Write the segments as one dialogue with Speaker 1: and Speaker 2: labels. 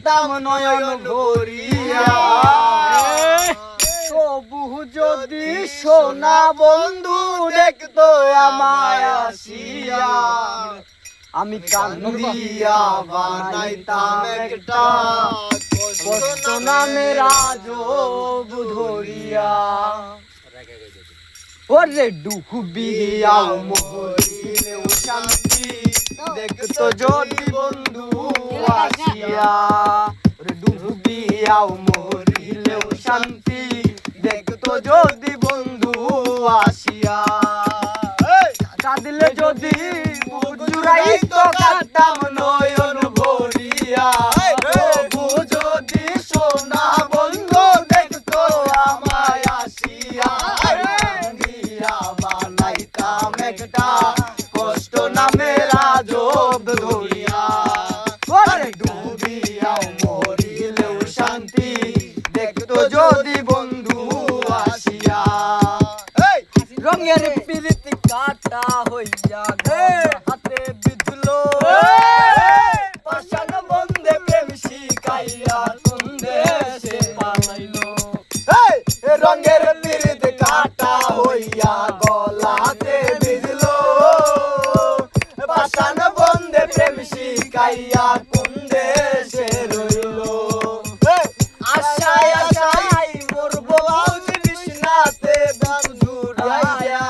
Speaker 1: কাটতাম নয়ন ভরিয়া। তবু যদি সোনা বন্ধু দেখতো আমায় আসিয়া, আমি কান্দিয়া বানাইতাম একটা কষ্ট নামের আজব ধরিয়া। ওরে ডুবিয়া মরিলেও শান্তি দেখতো যদি বন্ধু আসিয়া। ওরে ডুবিয়া মরিলেও শান্তি দেখতো যদি বন্ধু আসিয়া। কাঁদিলে যদি জুড়াইতো কাটতাম নয়ন ভরিয়া। তবু যদি সোনা বন্ধু দেখতো আমায় আসিয়া, কান্দিয়া বানাইতাম একটা কষ্ট নামের আজব ধরিয়া। ওরে ডুবিয়া মরিলেও শান্তি দেখতো যদি বন্ধু আসিয়া। রঙের পিরিতি কাটা হইয়া হাতে বিধলো, পাষাণ বন্ধে প্রেম শিখাইয়া কোন দেশে পালাইলো। রঙের পিরিতি কাটা হইয়া গলাতে বিধলো, পাষাণ বন্ধে প্রেম শিখাইয়া কোন দেশে রইলো। আশায় আশায় মরবো আজ বিছনাতে বন্ধু রাইয়া।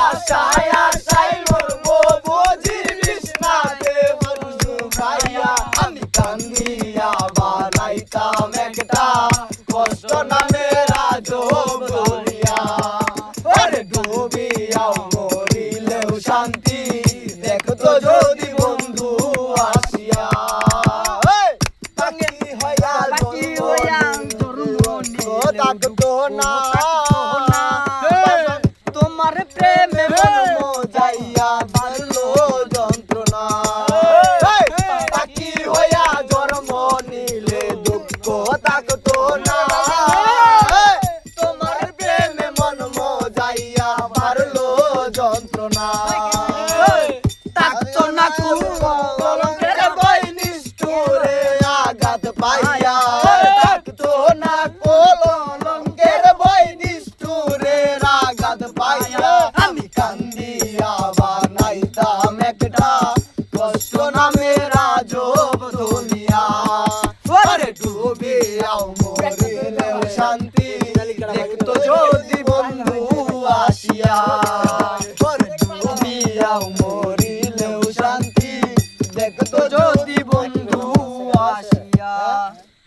Speaker 1: আশায় আশায় মরবো বুঝি বিছনাতে বন্ধু রাইয়া। আমি কান্দিয়া বানাইতাম একটা কষ্ট নামের আজব ধরিয়া। ওরে ডুবিয়া মরিলেও শান্তি দেখতো যদি বন্ধু আসিয়া। বাকি হইয়া থাকতো না তোমার প্রেমে মন যাইয়া বাড়লো যন্ত্রণা। বাকি হইয়া জন্ম নিলে দুঃখ থাকতো না, তোমার প্রেমে মন যাইয়া বাড়লো যন্ত্রণা। থাকতো না কলঙ্কের বই নিষ্ঠুরে আঘাত পাইয়া। থাকতো না কলঙ্কের বই নিষ্ঠুরে আঘাত পাইয়া। আমি কান্দিয়া বানাইতাম একটা কষ্ট নামের আজব দুনিয়া। ওরে ডুবিয়া মরিলেও শান্তি দেখতো যদি বন্ধু আসিয়া। ওরে ডুবিয়া মরিলেও শান্তি দেখতো যদি বন্ধু আসিয়া।